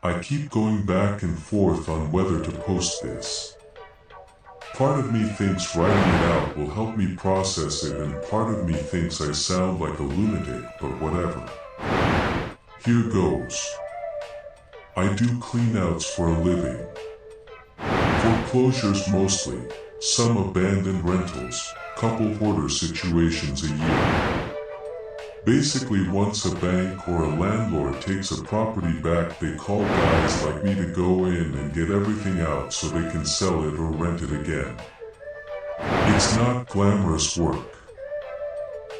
I keep going back and forth on whether to post this. Part of me thinks writing it out will help me process it, and part of me thinks I sound like a lunatic, but whatever. Here goes. I do cleanouts for a living. Foreclosures mostly, some abandoned rentals, couple hoarder situations a year. Basically, once a bank or a landlord takes a property back, they call guys like me to go in and get everything out so they can sell it or rent it again. It's not glamorous work.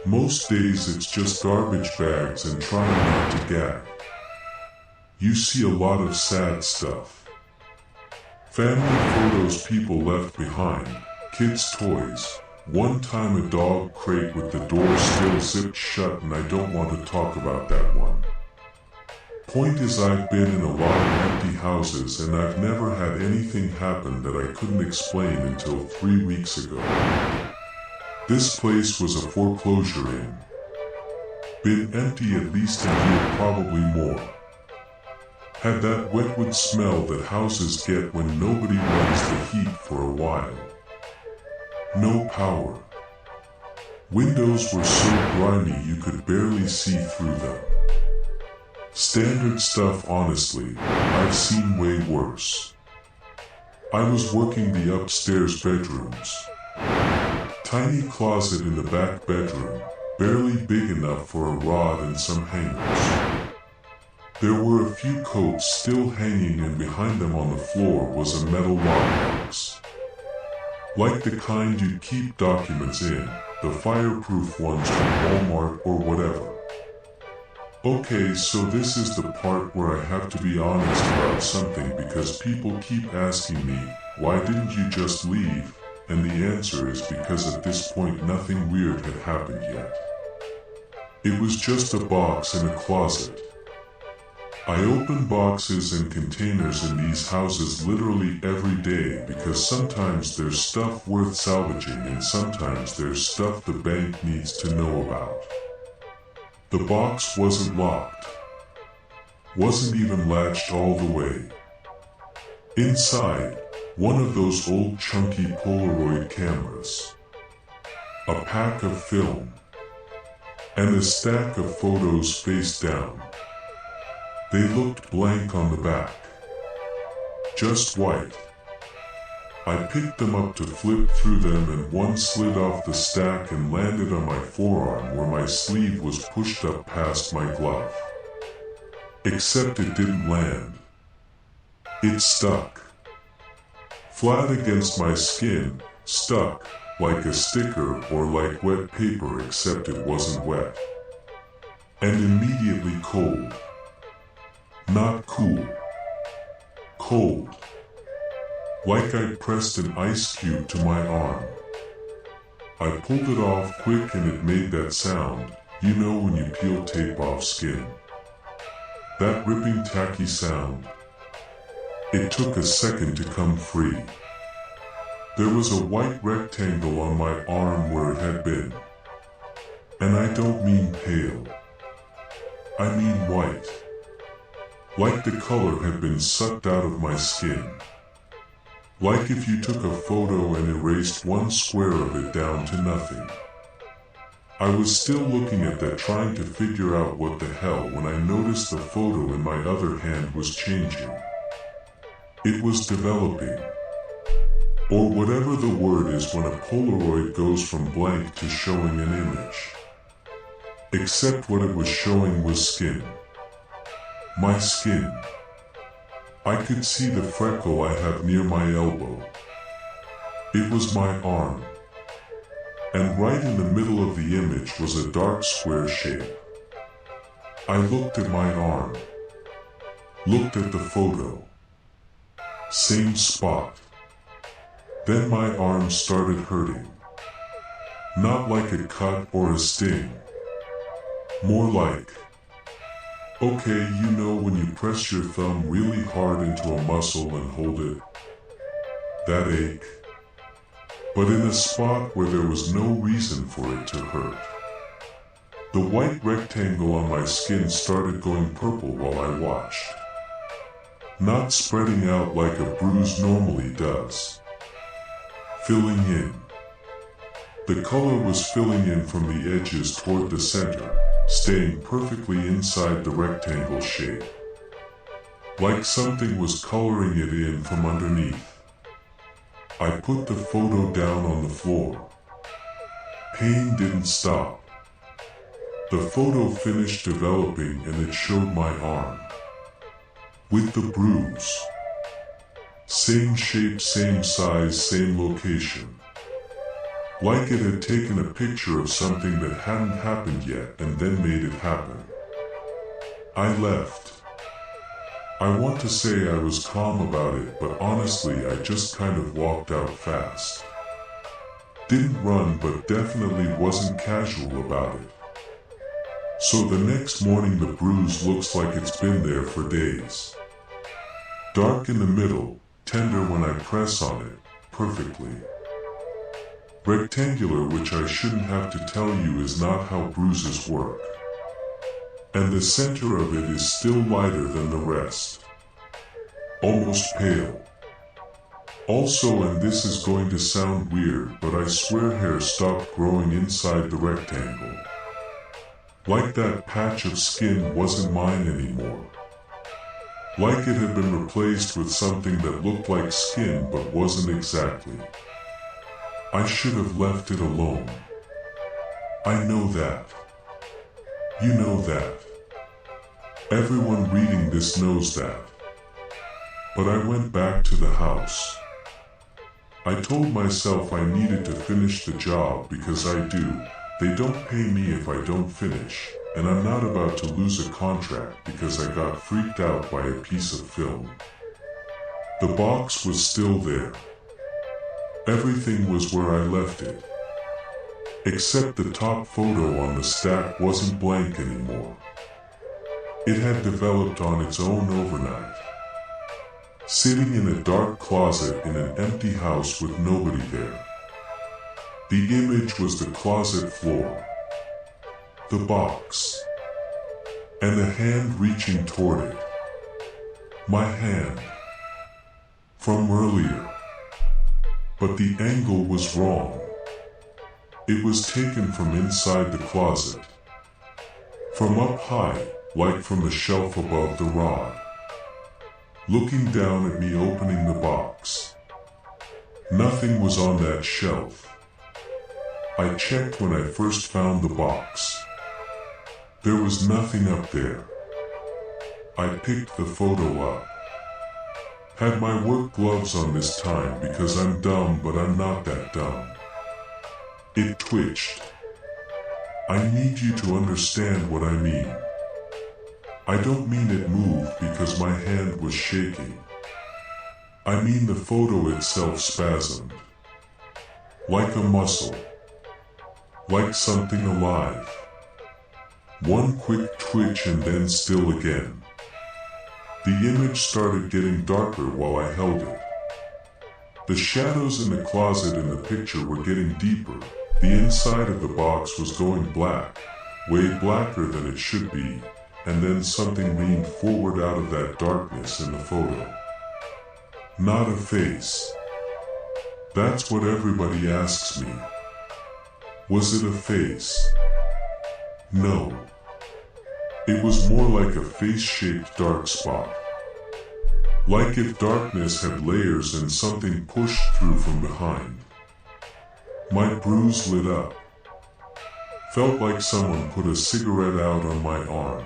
Most days it's just garbage bags and trying not to gag. You see a lot of sad stuff. Family photos people left behind, kids' toys. One time a dog crate with the door still zipped shut, and I don't want to talk about that one. Point is, I've been in a lot of empty houses and I've never had anything happen that I couldn't explain until 3 weeks ago. This place was a foreclosure in. Been empty at least a year, probably more. Had that wetwood smell that houses get when nobody runs the heat for a while. No power. Windows were so grimy you could barely see through them. Standard stuff, honestly. I've seen way worse. I was working the upstairs bedrooms. Tiny closet in the back bedroom, barely big enough for a rod and some hangers. There were a few coats still hanging, and behind them on the floor was a metal lockbox. Like the kind you'd keep documents in, the fireproof ones from Walmart or whatever. Okay, so this is the part where I have to be honest about something, because people keep asking me, why didn't you just leave? And the answer is because at this point nothing weird had happened yet. It was just a box in a closet. I open boxes and containers in these houses literally every day, because sometimes there's stuff worth salvaging and sometimes there's stuff the bank needs to know about. The box wasn't locked. Wasn't even latched all the way. Inside, one of those old chunky Polaroid cameras. A pack of film. And a stack of photos face down. They looked blank on the back. Just white. I picked them up to flip through them, and one slid off the stack and landed on my forearm where my sleeve was pushed up past my glove. Except it didn't land. It stuck. Flat against my skin, stuck, like a sticker or like wet paper, except it wasn't wet. And immediately cold. Not cool. Cold. Like I'd pressed an ice cube to my arm. I pulled it off quick and it made that sound, you know when you peel tape off skin. That ripping tacky sound. It took a second to come free. There was a white rectangle on my arm where it had been. And I don't mean pale. I mean white. Like the color had been sucked out of my skin. Like if you took a photo and erased one square of it down to nothing. I was still looking at that, trying to figure out what the hell, when I noticed the photo in my other hand was changing. It was developing. Or whatever the word is when a Polaroid goes from blank to showing an image. Except what it was showing was skin. My skin. I could see the freckle I have near my elbow. It was my arm. And right in the middle of the image was a dark square shape. I looked at my arm. Looked at the photo. Same spot. Then my arm started hurting. Not like a cut or a sting. More like, okay, you know when you press your thumb really hard into a muscle and hold it? That ache. But in a spot where there was no reason for it to hurt. The white rectangle on my skin started going purple while I watched. not spreading out like a bruise normally does. Filling in. The color was filling in from the edges toward the center, staying perfectly inside the rectangle shape. Like something was coloring it in from underneath. I put the photo down on the floor. Pain didn't stop. The photo finished developing and it showed my arm. With the bruise. Same shape, same size, same location. Like it had taken a picture of something that hadn't happened yet and then made it happen. I left. I want to say I was calm about it, but honestly I just kind of walked out fast. Didn't run, but definitely wasn't casual about it. So the next morning the bruise looks like it's been there for days. Dark in the middle, tender when I press on it, perfectly. Rectangular, which I shouldn't have to tell you is not how bruises work. And the center of it is still lighter than the rest. Almost pale. Also, and this is going to sound weird, but I swear hair stopped growing inside the rectangle. Like that patch of skin wasn't mine anymore. Like it had been replaced with something that looked like skin but wasn't exactly. I should have left it alone. I know that. You know that. Everyone reading this knows that. But I went back to the house. I told myself I needed to finish the job because I do. They don't pay me if I don't finish, and I'm not about to lose a contract because I got freaked out by a piece of film. The box was still there. Everything was where I left it. Except the top photo on the stack wasn't blank anymore. It had developed on its own overnight. Sitting in a dark closet in an empty house with nobody there. The image was the closet floor. The box. And a hand reaching toward it. My hand. From earlier. But the angle was wrong. It was taken from inside the closet. From up high, like from the shelf above the rod. Looking down at me opening the box. Nothing was on that shelf. I checked when I first found the box. There was nothing up there. I picked the photo up. Had my work gloves on this time because I'm dumb, but I'm not that dumb. It twitched. I need you to understand what I mean. I don't mean it moved because my hand was shaking. I mean the photo itself spasmed. Like a muscle. Like something alive. One quick twitch and then still again. The image started getting darker while I held it. The shadows in the closet in the picture were getting deeper. The inside of the box was going black, way blacker than it should be, and then something leaned forward out of that darkness in the photo. Not a face. That's what everybody asks me. Was it a face? No. It was more like a face-shaped dark spot. Like if darkness had layers and something pushed through from behind. My bruise lit up. Felt like someone put a cigarette out on my arm.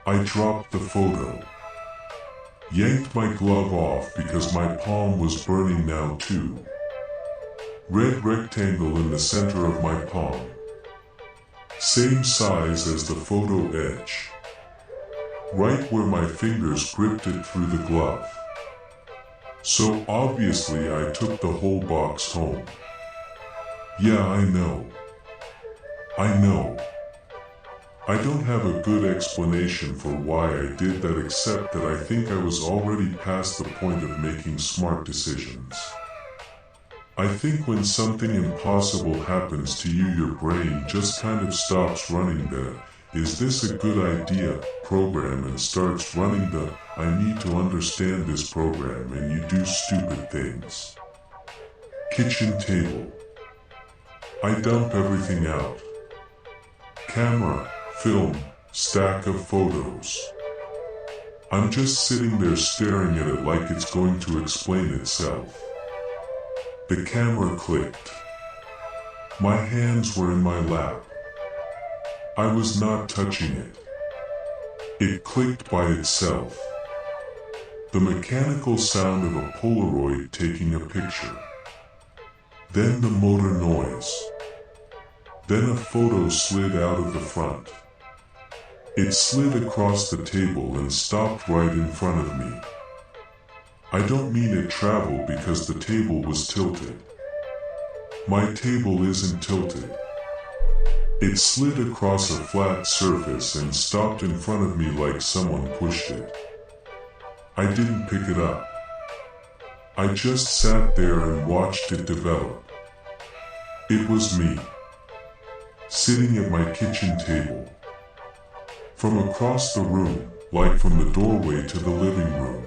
I dropped the photo. Yanked my glove off because my palm was burning now too. Red rectangle in the center of my palm. Same size as the photo edge. Right where my fingers gripped it through the glove. So obviously I took the whole box home. Yeah, I know. I know. I don't have a good explanation for why I did that except that I think I was already past the point of making smart decisions. I think when something impossible happens to you, your brain just kind of stops running the is this a good idea program and starts running the I need to understand this program and you do stupid things. Kitchen table. I dump everything out. Camera, film, stack of photos. I'm just sitting there staring at it like it's going to explain itself. The camera clicked. My hands were in my lap. I was not touching it. It clicked by itself. The mechanical sound of a Polaroid taking a picture. Then the motor noise. Then a photo slid out of the front. It slid across the table and stopped right in front of me. I don't mean it traveled because the table was tilted. My table isn't tilted. It slid across a flat surface and stopped in front of me like someone pushed it. I didn't pick it up. I just sat there and watched it develop. It was me, sitting at my kitchen table. From across the room, like from the doorway to the living room.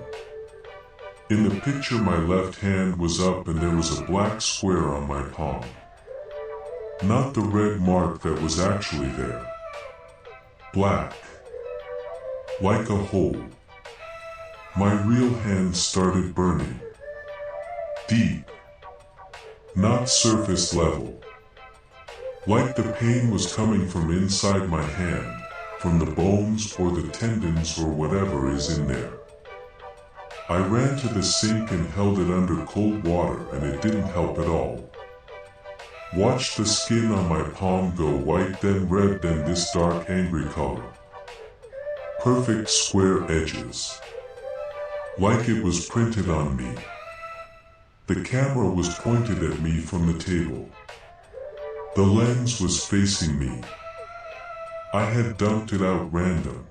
In the picture, my left hand was up and there was a black square on my palm. Not the red mark that was actually there. Black. Like a hole. My real hand started burning. Deep. Not surface level. Like the pain was coming from inside my hand, from the bones or the tendons or whatever is in there. I ran to the sink and held it under cold water and it didn't help at all. Watched the skin on my palm go white, then red, then this dark angry color. Perfect square edges. Like it was printed on me. The camera was pointed at me from the table. The lens was facing me. I had dumped it out random.